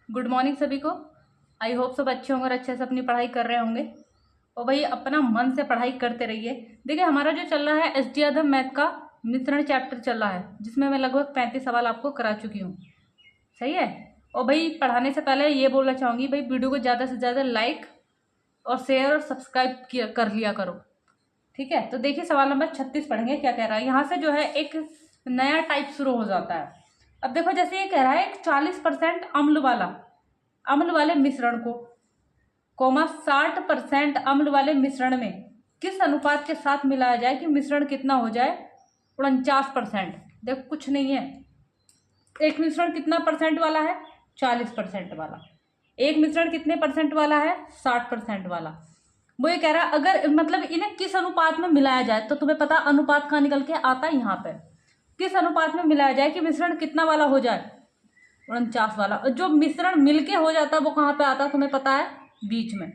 Good morning सभी को। I hope सब अच्छे होंगे और अच्छे से अपनी पढ़ाई कर रहे होंगे। और भाई अपना मन से पढ़ाई करते रहिए। देखिए हमारा जो चल रहा है एस डी यादव मैथ का मिश्रण चैप्टर चल रहा है, जिसमें मैं लगभग 35 सवाल आपको करा चुकी हूँ। सही है। और भाई पढ़ाने से पहले ये बोलना चाहूँगी, भाई वीडियो को ज़्यादा से ज़्यादा लाइक और शेयर और सब्सक्राइब कर लिया करो। ठीक है, तो देखिए सवाल नंबर 36 पढ़ेंगे क्या कह रहा है। यहाँ से जो है एक नया टाइप शुरू हो जाता है। अब देखो जैसे ये कह रहा है एक 40% अम्ल वाले मिश्रण को 60% अम्ल वाले मिश्रण में किस अनुपात के साथ मिलाया जाए कि मिश्रण कितना हो जाए 49%। देखो कुछ नहीं है, एक मिश्रण कितना परसेंट वाला है 40% वाला, एक मिश्रण कितने परसेंट वाला है 60% वाला। वो ये कह रहा है अगर मतलब इन्हें किस अनुपात में मिलाया जाए, तो तुम्हें पता अनुपात कहाँ निकल के आता है, यहाँ पे किस अनुपात में मिलाया जाए कि मिश्रण कितना वाला हो जाए 49 वाला। और जो मिश्रण मिलके हो जाता है वो कहाँ पे आता है तुम्हें पता है, बीच में।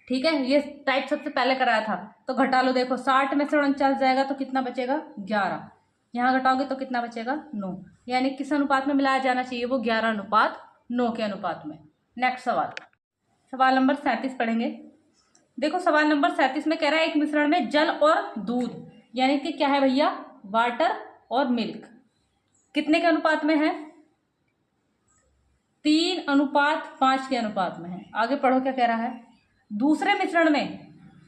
ठीक है, ये टाइप सबसे पहले कराया था। तो घटा लो, देखो 60 में से 49 जाएगा तो कितना बचेगा 11, यहाँ घटाओगे तो कितना बचेगा 9। यानी किस अनुपात में मिलाया जाना चाहिए, वो 11:9 के अनुपात में। नेक्स्ट सवाल, सवाल नंबर 37 पढ़ेंगे। देखो सवाल नंबर 37 में कह रहा है एक मिश्रण में जल और दूध, यानी कि क्या है भैया, वाटर और मिल्क, कितने के अनुपात में है, 3:5 के अनुपात में है। आगे पढ़ो क्या कह रहा है। दूसरे मिश्रण में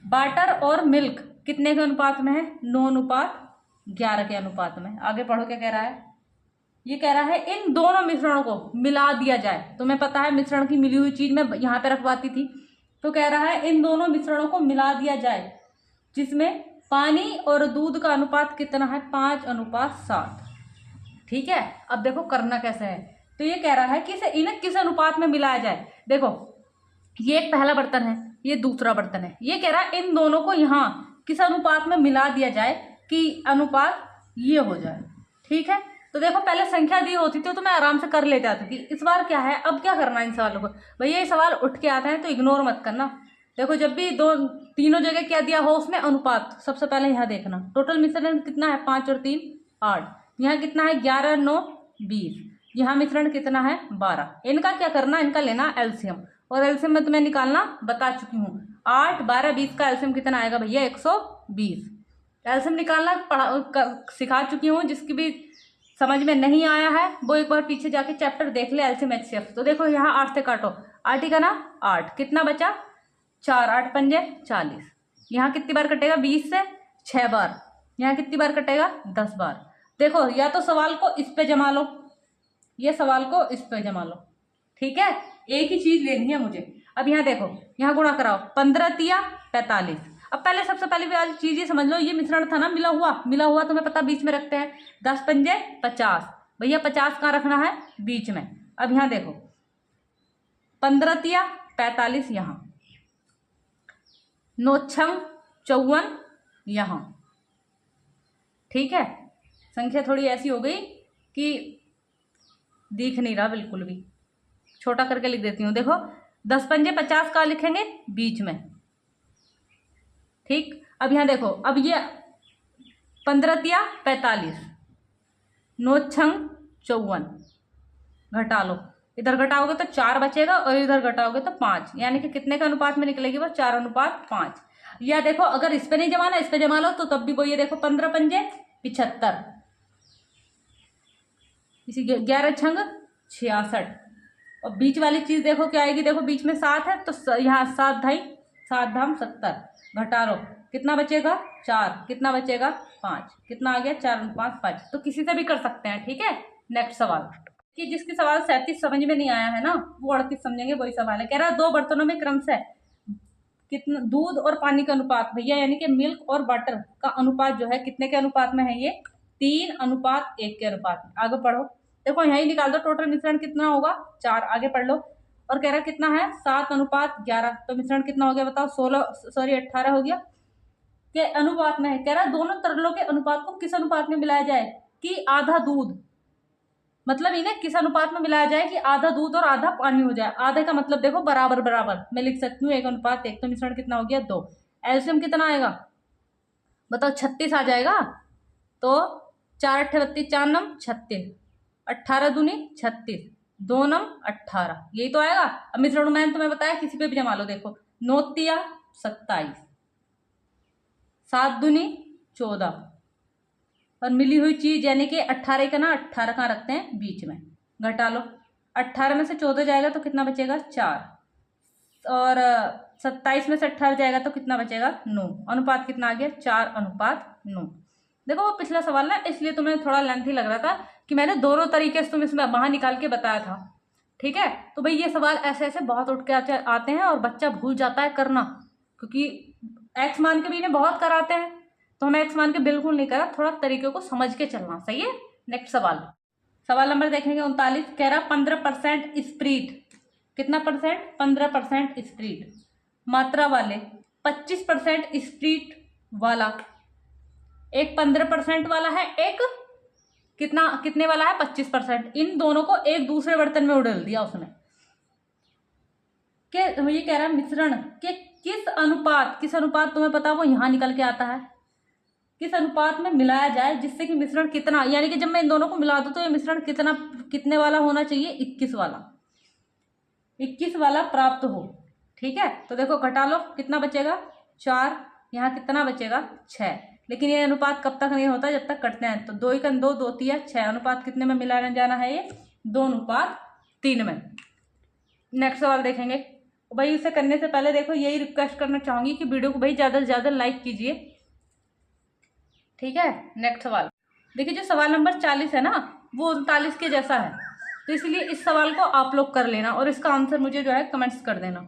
वाटर और मिल्क कितने के अनुपात में है, 9:11 के अनुपात में। आगे पढ़ो क्या कह रहा है। ये कह रहा है इन दोनों मिश्रणों को मिला दिया जाए। तुम्हें पता है मिश्रण की मिली हुई चीज मैं यहाँ पे रखवाती थी। तो कह रहा है इन दोनों मिश्रणों को मिला दिया जाए, जिसमें पानी और दूध का अनुपात कितना है 5:7। ठीक है, अब देखो करना कैसे है। तो ये कह रहा है कि इसे इन्हें किस अनुपात में मिलाया जाए। देखो ये एक पहला बर्तन है, ये दूसरा बर्तन है। ये कह रहा है इन दोनों को यहाँ किस अनुपात में मिला दिया जाए कि अनुपात ये हो जाए। ठीक है, तो देखो पहले संख्या दी होती थी तो मैं आराम से कर ले जाती थी। इस बार क्या है, अब क्या करना है इन सवालों को। भैया ये सवाल उठ के आता है तो इग्नोर मत करना। देखो जब भी तीनों जगह क्या दिया हो उसमें अनुपात सबसे पहले यहाँ देखना। टोटल मिश्रण कितना है 5 और 3 8, यहाँ कितना है 11 9 20, यहाँ मिश्रण कितना है 12। इनका क्या करना, इनका लेना एलसीएम, और एलसीएम में तुम्हें निकालना बता चुकी हूँ। 8 12 20 का एलसीएम कितना आएगा भैया 120। एलसीएम निकालना सिखा चुकी हूँ। जिसकी भी समझ में नहीं आया है वो एक बार पीछे जाके चैप्टर देख ले एलसीएम एचसीएफ। तो देखो यहाँ 8 से काटो, 8 ही का ना 8, कितना बचा 4, 8 पंजे 40। यहाँ कितनी बार कटेगा 20 से 6 बार, यहाँ कितनी बार कटेगा 10 बार। देखो या तो सवाल को इस पे जमा लो, ये सवाल को इस पे जमा लो। ठीक है, एक ही चीज लेनी है मुझे। अब यहाँ देखो, यहाँ गुणा कराओ, 15 तिया 45। अब पहले सबसे पहले वाली चीज ये समझ लो, ये मिश्रण था ना मिला हुआ तुम्हें पता बीच में रखते हैं। 10 पंजे 50, भैया 50 कहाँ रखना है बीच में। अब यहाँ देखो 15 तिया 45 यहाँ, 9 छंग 54 यहाँ। ठीक है, संख्या थोड़ी ऐसी हो गई कि दिख नहीं रहा बिल्कुल भी, छोटा करके लिख देती हूँ। देखो 10 पंजे 50 का लिखेंगे बीच में। ठीक, अब यहाँ देखो, अब ये 15 तिया 45, 9 छंग 54, घटा लो। इधर घटाओगे तो 4 बचेगा और इधर घटाओगे तो 5, यानी कि कितने के अनुपात में निकलेगी वो 4:5। या देखो अगर इस पे नहीं जमाना इस पे जमा लो तो तब भी वो, ये देखो 15 पंजे 75, इसी 11 छंग 66। और बीच वाली चीज देखो क्या आएगी, देखो बीच में 7 है तो यहाँ 7 धाई 7 धाम 70, घटा लो कितना बचेगा 4, कितना बचेगा 5, कितना आ गया 4:5। तो किसी से भी कर सकते हैं। ठीक है, नेक्स्ट सवाल कि जिसकी सवाल 37 समझ में नहीं आया है ना वो 38 समझेंगे, वही सवाल है। कह रहा है 2 बर्तनों में क्रमशः कितना दूध और पानी का अनुपात भैया, यानी कि मिल्क और वाटर का अनुपात जो है कितने के अनुपात में है, ये 3:1 के अनुपात में। आगे पढ़ो, देखो यही निकाल दो टोटल मिश्रण कितना होगा 4। आगे पढ़ लो, और कह रहा कितना है 7:11। तो मिश्रण कितना हो गया बताओ 18 हो गया के अनुपात में है। कह रहा दोनों तरलों के अनुपात को किस अनुपात में मिलाया जाए कि आधा दूध, मतलब इन्हें किस अनुपात में मिलाया जाए कि आधा दूध और आधा पानी हो जाए। आधे का मतलब देखो बराबर बराबर मैं लिख सकती हूँ 1:1। तो मिश्रण कितना हो गया 2। एलसीएम कितना आएगा बताओ 36 आ जाएगा। तो 4 8 32, 4 9 36, 18 दूनी 36, 2 नम 18, यही तो आएगा। अब मिश्रण मैंने तुम्हें बताया किसी पे भी जमा लो। देखो 9 तिया 27, 7 दूनी 14, और मिली हुई चीज यानी कि 18 का ना 18 कहाँ रखते हैं बीच में, घटा लो। 18 में से 14 जाएगा तो कितना बचेगा 4, और 27 में से 18 जाएगा तो कितना बचेगा 9। अनुपात कितना आ गया 4:9। देखो वो पिछला सवाल ना इसलिए तुम्हें थोड़ा लेंथी लग रहा था कि मैंने दोनों तरीके से तुम्हें इसमें बाहर निकाल के बताया था। ठीक है, तो भाई ये सवाल ऐसे ऐसे बहुत उठ के आते हैं और बच्चा भूल जाता है करना, क्योंकि एक्स मान के भी इन्हें बहुत कराते हैं, तो हमें एक्स मान के बिल्कुल नहीं करा, थोड़ा तरीके को समझ के चलना। सही है। नेक्स्ट सवाल नंबर देखेंगे 39, कह रहा 15% स्प्रीट, कितना परसेंट 15% स्प्रीट मात्रा वाले 25% स्प्रीट वाला, एक 15% वाला है, एक कितने वाला है 25%, इन दोनों को एक दूसरे बर्तन में उड़ेल दिया उसने। ये कह रहा है मिश्रण के किस अनुपात तुम्हें पता वो यहां निकल के आता है, किस अनुपात में मिलाया जाए जिससे कि मिश्रण कितना, यानी कि जब मैं इन दोनों को मिला दूं तो ये मिश्रण कितने वाला होना चाहिए 21 वाला प्राप्त हो। ठीक है, तो देखो घटा लो कितना बचेगा 4, यहाँ कितना बचेगा 6, लेकिन ये अनुपात कब तक नहीं होता जब तक कटते हैं। तो 2 × 2 2 3 6, अनुपात कितने में मिलाने जाना है ये 2:3 में। नेक्स्ट सवाल देखेंगे भाई, इसे करने से पहले देखो यही रिक्वेस्ट करना चाहूंगी कि वीडियो को भाई ज़्यादा से ज़्यादा लाइक कीजिए। ठीक है, नेक्स्ट सवाल देखिए, जो सवाल नंबर 40 है ना वो 39 के जैसा है, तो इसलिए इस सवाल को आप लोग कर लेना और इसका आंसर मुझे जो है कमेंट्स कर देना।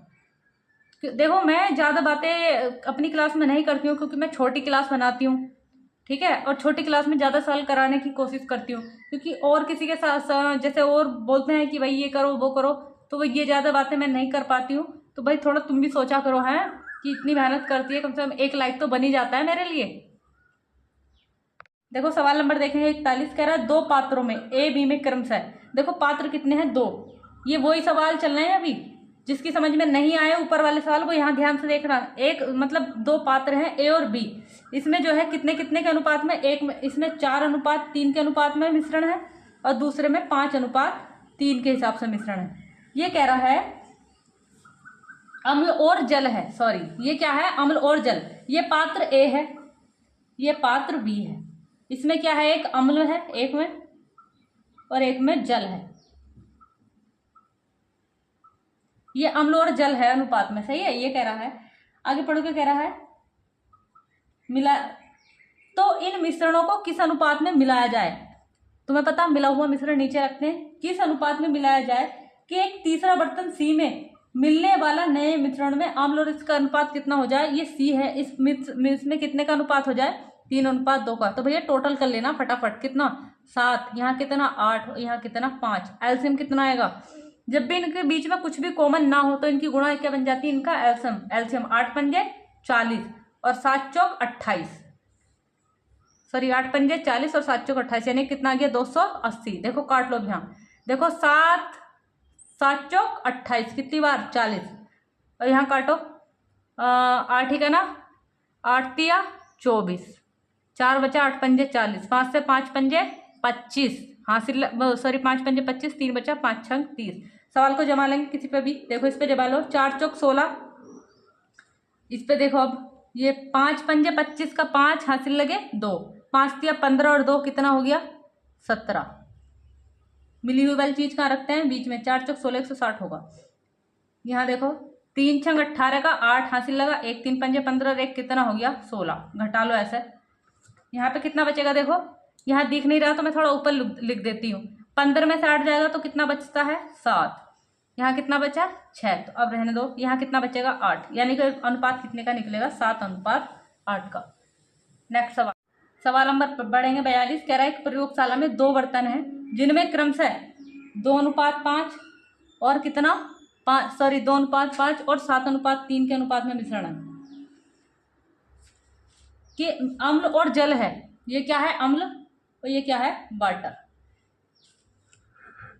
देखो मैं ज़्यादा बातें अपनी क्लास में नहीं करती हूँ क्योंकि मैं छोटी क्लास बनाती हूँ। ठीक है, और छोटी क्लास में ज़्यादा सवाल कराने की कोशिश करती हूँ, क्योंकि और किसी के साथ जैसे और बोलते हैं कि भाई ये करो वो करो, तो वो ये ज़्यादा बातें मैं नहीं कर पाती हूँ। तो भाई थोड़ा तुम भी सोचा करो है कि इतनी मेहनत करती है, कम से कम एक लाइक तो बन ही जाता है मेरे लिए। देखो सवाल नंबर देखेंगे 41, कह रहा है 2 पात्रों में ए बी में क्रमशः, देखो पात्र कितने हैं 2, ये वही सवाल चल रहे हैं अभी। जिसकी समझ में नहीं आए ऊपर वाले सवाल को यहाँ ध्यान से देखना। एक मतलब 2 पात्र हैं ए और बी, इसमें जो है कितने कितने के अनुपात में, एक में इसमें 4:3 के अनुपात में मिश्रण है और दूसरे में 5:3 के हिसाब से मिश्रण है। ये कह रहा है अम्ल और जल है, सॉरी ये क्या है अम्ल और जल। ये पात्र ए है, ये पात्र बी है, इसमें क्या है एक अम्ल है एक में और एक में जल है। ये अम्ल और जल है अनुपात में, सही है। ये कह रहा है आगे पढ़ो, क्या कह रहा है मिला, तो इन मिश्रणों को किस अनुपात में मिलाया जाए। तुम्हें पता मिला हुआ मिश्रण नीचे रखते हैं, किस अनुपात में मिलाया जाए कि एक तीसरा बर्तन सी में मिलने वाला नए मिश्रण में अम्ल और इसका अनुपात कितना हो जाए। ये सी है, इसमें कितने का अनुपात हो जाए 3:2 का। तो भैया टोटल कर लेना फटाफट, कितना 7, यहाँ कितना 8, यहाँ कितना 5, एलसीएम कितना आएगा। जब भी इनके बीच में कुछ भी कॉमन ना हो तो इनकी गुणा क्या बन जाती है, इनका एलसीएम 8 पंजे 40 और 7 चौक 28, सॉरी 8 पंजे 40 और 7 चौक 28, यानी कितना आ गया 280। देखो काट लो यहाँ, देखो 7 चौक 28 कितनी बार 40, और यहाँ काटो 8 ही का ना 8 तिया 24, 4 बचा 8 पंजे 40, 5 से 5 पंजे 25 हासिल, सॉरी 5 पंजे 25, 3 बचा 5 छंग 30। सवाल को जमा लेंगे किसी पे भी, देखो इस पे जमा लो 4 चौक 16, इस पे देखो अब ये 5 पंजे 25 का 5 हासिल लगे 2, 5 तिया 15 और 2 कितना हो गया 17। मिली हुई वाली चीज कहाँ रखते हैं बीच में, 4 चौक 16 160 होगा। यहाँ देखो 3 छंग 18 का 8 हासिल लगा, 1 3 पंजे 15 और 1 कितना हो गया 16, घटा लो ऐसे। यहाँ पे कितना बचेगा देखो, यहाँ दिख नहीं रहा तो मैं थोड़ा ऊपर लिख देती हूँ। 15 में से 8 जाएगा तो कितना बचता है 7, यहाँ कितना बचा 6, तो अब रहने दो। यहाँ कितना बचेगा 8, यानी कि अनुपात कितने का निकलेगा 7:8 का। नेक्स्ट सवाल नंबर बढ़ेंगे 42, कह रहा है एक प्रयोगशाला में 2 बर्तन हैं जिनमें क्रमशः 2:5 और कितना 2:5 और 7:3 के अनुपात में मिश्रण है कि अम्ल और जल है। ये क्या है अम्ल और ये क्या है वाटर,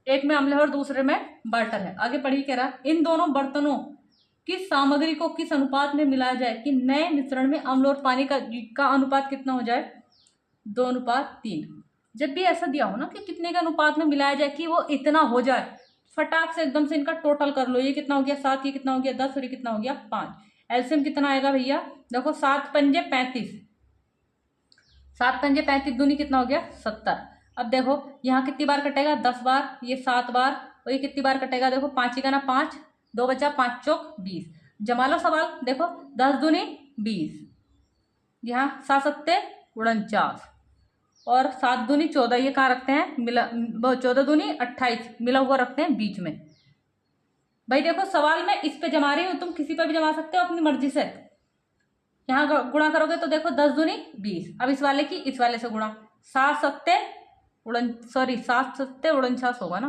एक में अम्ल है और दूसरे में वाटर है। आगे पढ़िए, कह रहा इन दोनों बर्तनों की सामग्री को किस अनुपात में मिलाया जाए कि नए मिश्रण में अम्ल और पानी का अनुपात कितना हो जाए 2:3। जब भी ऐसा दिया हो ना कि कितने के अनुपात में मिलाया जाए कि वो इतना हो जाए फटाक से एकदम से इनका टोटल कर लो। ये कितना हो गया 7, ये कितना हो गया 10 और ये कितना हो गया 5। एलसीएम कितना आएगा भैया, देखो 7 पंजे 35, 7 पंजे 35 दूनी कितना हो गया 70। अब देखो यहाँ कितनी बार कटेगा 10 बार, ये 7 बार, और ये कितनी बार कटेगा देखो 5 ही का ना 5, 2 बचा 5 चौक 20। जमा लो सवाल, देखो 10 दूनी 20, यहाँ 7 सत्ते 49 और 7 दूनी 14, ये कहाँ रखते हैं मिला, 14 दूनी 28 मिला हुआ रखते हैं बीच में। भाई देखो सवाल में इस पे जमा रही हूँ, तुम किसी पे भी जमा सकते हो अपनी मर्जी से। यहाँ गुणा करोगे तो देखो 10 दूनी 20, अब इस वाले की इस वाले से गुणा, 7 सत्ते 49 होगा ना,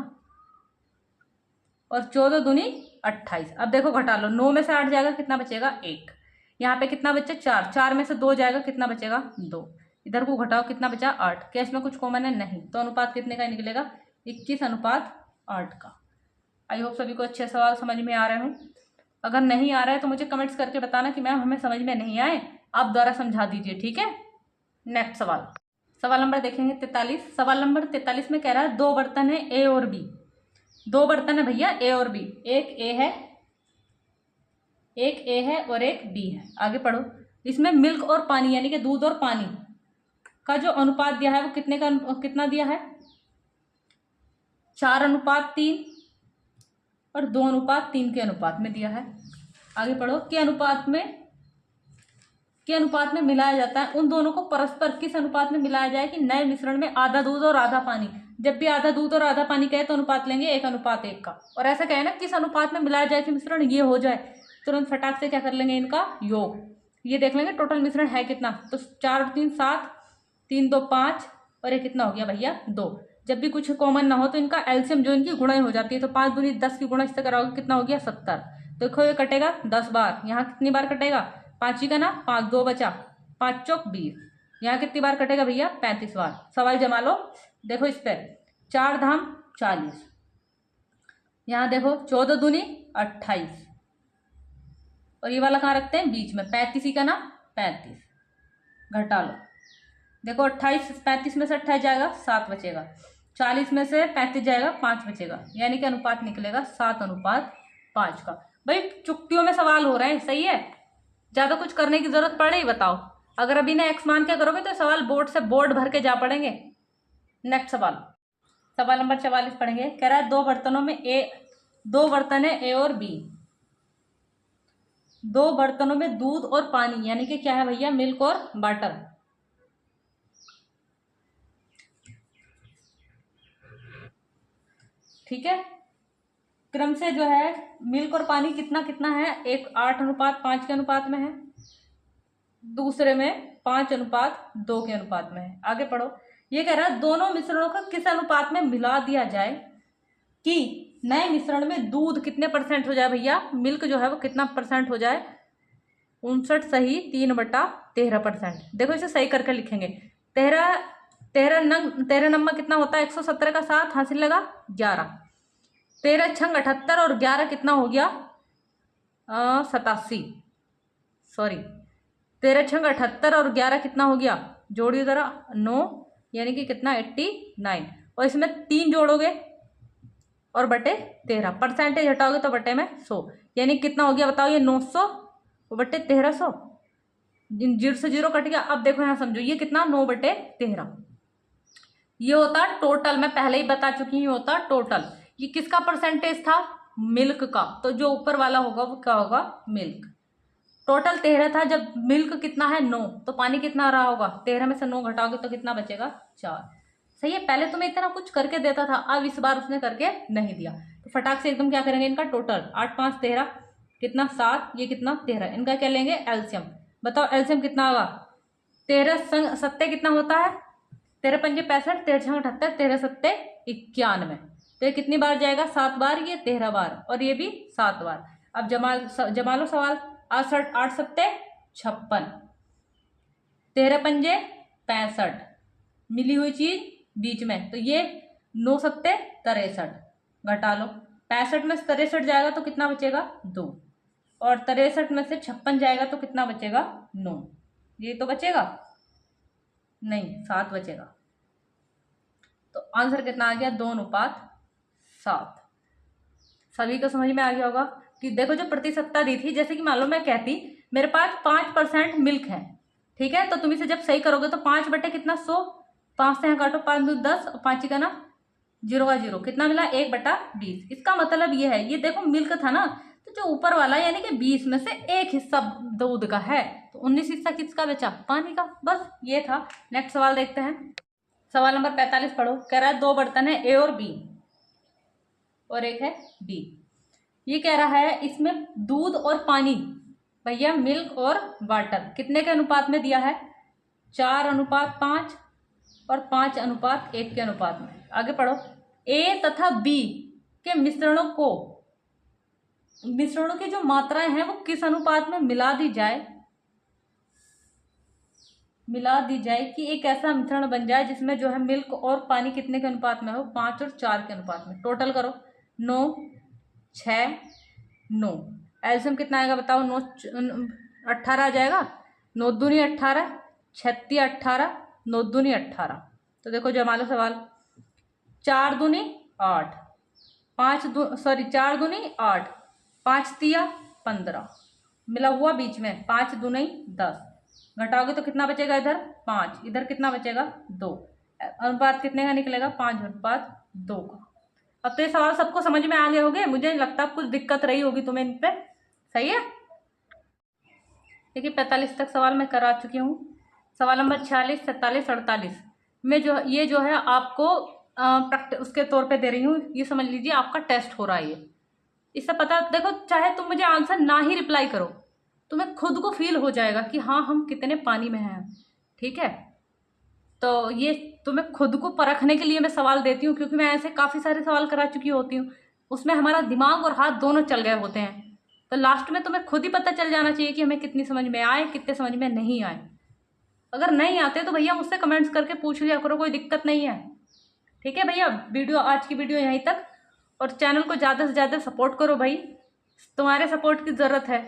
और 14 दूनी 28। अब देखो घटा लो, 9 में से 8 जाएगा कितना बचेगा 1, यहाँ पे कितना बचे 4, 4 में से 2 जाएगा कितना बचेगा 2, इधर को घटाओ कितना बचा 8। क्या इसमें कुछ कॉमन है नहीं, तो अनुपात कितने का निकलेगा 21:8 का। आई होप सभी को अच्छे सवाल समझ में आ रहे हों। अगर नहीं आ रहा है तो मुझे कमेंट्स करके बताना कि मैम हमें समझ में नहीं आए, आप द्वारा समझा दीजिए, ठीक है। नेक्स्ट सवाल, सवाल नंबर देखेंगे 43। सवाल नंबर 43 में कह रहा है 2 बर्तन है ए और बी, 2 बर्तन है भैया ए और बी, एक ए है और एक बी है। आगे पढ़ो, इसमें मिल्क और पानी यानी कि दूध और पानी का जो अनुपात दिया है वो कितना दिया है 4:3 और 2:3 के अनुपात में दिया है। आगे पढ़ो, के अनुपात में मिलाया जाता है, उन दोनों को परस्पर किस अनुपात में मिलाया जाए कि नए मिश्रण में आधा दूध और आधा पानी। जब भी आधा दूध और आधा पानी कहे तो अनुपात लेंगे 1:1 का, और ऐसा कहे ना किस अनुपात में मिलाया जाए कि मिश्रण ये हो जाए, तुरंत फटाक से क्या कर लेंगे इनका योग, ये देख लेंगे टोटल मिश्रण है कितना। तो 4 और 3 7, 3 2 5 और ये कितना हो गया भैया 2। जब भी कुछ कॉमन ना हो तो इनका एलसीएम जो इनकी गुणा हो जाती है, तो 5 दूनी 10 की गुणा इससे कराओगे कितना हो गया 70। देखो ये कटेगा 10 बार, यहाँ कितनी बार कटेगा 5 ही का ना 5, 2 बचा 5 चौक 20, यहाँ कितनी बार कटेगा भैया 35 बार। सवाल जमा लो, देखो इस पर 4 धाम 40, यहाँ देखो 14 दूनी 28 और ये वाला कहाँ रखते हैं बीच में, 35 ही का ना 35, घटा लो, देखो 28 35 में से 28 जाएगा 7 बचेगा, 40 में से 35 जाएगा 5 बचेगा, यानी कि अनुपात निकलेगा 7:5 का। भाई चुटकियों में सवाल हो रहे हैं, सही है, ज्यादा कुछ करने की जरूरत पड़े ही बताओ। अगर अभी ना एक्स मान के करोगे तो सवाल बोर्ड भर के जा पड़ेंगे। नेक्स्ट सवाल, सवाल नंबर 44 पढ़ेंगे। कह रहा है 2 बर्तन है ए और बी, 2 बर्तनों में दूध और पानी यानी कि क्या है भैया मिल्क और वाटर, ठीक है। क्रम से जो है मिल्क और पानी कितना कितना है, एक 8:5 के अनुपात में है, दूसरे में 5:2 के अनुपात में है। आगे पढ़ो, ये कह रहा है दोनों मिश्रणों का किस अनुपात में मिला दिया जाए कि नए मिश्रण में दूध कितने % हो जाए भैया, मिल्क जो है वो कितना % हो जाए, 59 सही 3/13%। देखो इसे सही करके लिखेंगे, 13 नंबर कितना होता है 117 का 7 हासिल लगा 11, 13 छंग 78 और 11 कितना हो गया 87, सॉरी 13 छंग 78 और 11 कितना हो गया, जोड़िए जरा 9, यानी कि कितना 89, और इसमें 3 जोड़ोगे और बटे 13, % हटाओगे तो बटे में 100, यानी कितना हो गया बताओ ये 900 और बटे 1300, 0 से 0 कट गया। अब देखो यहाँ समझो ये कितना 9/13, ये होता टोटल, मैं पहले ही बता चुकी हूँ, ये होता टोटल। ये किसका % था मिल्क का, तो जो ऊपर वाला होगा वो क्या होगा मिल्क। टोटल 13 था, जब मिल्क कितना है 9, तो पानी कितना रहा होगा, 13 में से 9 घटाओगे तो कितना बचेगा 4। सही है, पहले तुम्हें इतना कुछ करके देता था, अब इस बार उसने करके नहीं दिया, तो फटाक से एकदम क्या करेंगे इनका टोटल, 8 5 13 कितना 7, ये कितना 13, इनका क्या लेंगे एलसीएम। बताओ एलसीएम कितना होगा, 13 संग 7 कितना होता है, 13 पंजे 65, 13 छंग 78, 13 7 91, तो ये कितनी बार जाएगा 7 बार, ये 13 बार और ये भी 7 बार। अब जमा लो सवाल, 8 7 56, 13 पंजे 65, मिली हुई चीज बीच में, तो ये 9 7 63, घटा लो, 65 में से 63 जाएगा तो कितना बचेगा 2, और 63 में से 56 जाएगा तो कितना बचेगा 9, ये तो बचेगा नहीं 7 बचेगा, तो आंसर कितना आ गया 2:7। सभी को समझ में आ गया होगा कि देखो जो प्रतिशतता दी थी, जैसे कि मान लो मैं कहती मेरे पास 5% मिल्क है, ठीक है, तो तुम इसे जब सही करोगे तो 5 बटे कितना 100, 5 से यहाँ काटो, 5 दूनी 10 और 5 का ना 0 का 0, कितना मिला 1/20। इसका मतलब ये है, ये देखो मिल्क था ना, तो जो ऊपर वाला यानी कि 20 में से 1 हिस्सा दूध का है, तो 19 हिस्सा किसका बचा, पानी का। बस ये था। नेक्स्ट सवाल देखते हैं। सवाल नंबर 45 पढ़ो। कह रहा है 2 बर्तन है ए और बी और एक है बी। ये कह रहा है इसमें दूध और पानी, भैया मिल्क और वाटर कितने के अनुपात में दिया है, 4:5 और 5:1 के अनुपात में। आगे पढ़ो। ए तथा बी के मिश्रणों की जो मात्राएं हैं वो किस अनुपात में मिला दी जाए कि एक ऐसा मिश्रण बन जाए जिसमें जो है मिल्क और पानी कितने के अनुपात में हो, 5 और 4 के अनुपात में। टोटल करो, 9, 6, 9। एल्सियम कितना आएगा बताओ, 9 18 आ जाएगा, 9 दूनी 18, 36 18, 9 दूनी 18। तो देखो जमा लो सवाल। 4 दूनी 8, 4 दूनी 8, 5 तिया 15, मिला हुआ बीच में 5 दूनी 10, घटाओगे तो कितना बचेगा, इधर 5, इधर कितना बचेगा 2। अनुपात कितने का निकलेगा, 5:2 का। अब तो ये सवाल सबको समझ में आ गए होंगे, मुझे नहीं लगता कुछ दिक्कत रही होगी तुम्हें इन पे। सही है। देखिए 45 तक सवाल मैं करा चुकी हूँ। सवाल नंबर 46, 47, 48 में जो है आपको उसके तौर पे दे रही हूँ। ये समझ लीजिए आपका टेस्ट हो रहा है ये। इससे पता देखो, चाहे तुम मुझे आंसर ना ही रिप्लाई करो, तुम्हें खुद को फील हो जाएगा कि हाँ हम कितने पानी में हैं। ठीक है, तो ये तुम्हें खुद को परखने के लिए मैं सवाल देती हूँ, क्योंकि मैं ऐसे काफ़ी सारे सवाल करा चुकी होती हूँ, उसमें हमारा दिमाग और हाथ दोनों चल गए होते हैं। तो लास्ट में तुम्हें खुद ही पता चल जाना चाहिए कि हमें कितनी समझ में आए, कितने समझ में नहीं आए। अगर नहीं आते तो भैया मुझसे कमेंट्स करके पूछ लिया करो, कोई दिक्कत नहीं है। ठीक है भैया, आज की वीडियो यहीं तक, और चैनल को ज़्यादा से ज़्यादा सपोर्ट करो भाई, तुम्हारे सपोर्ट की ज़रूरत है।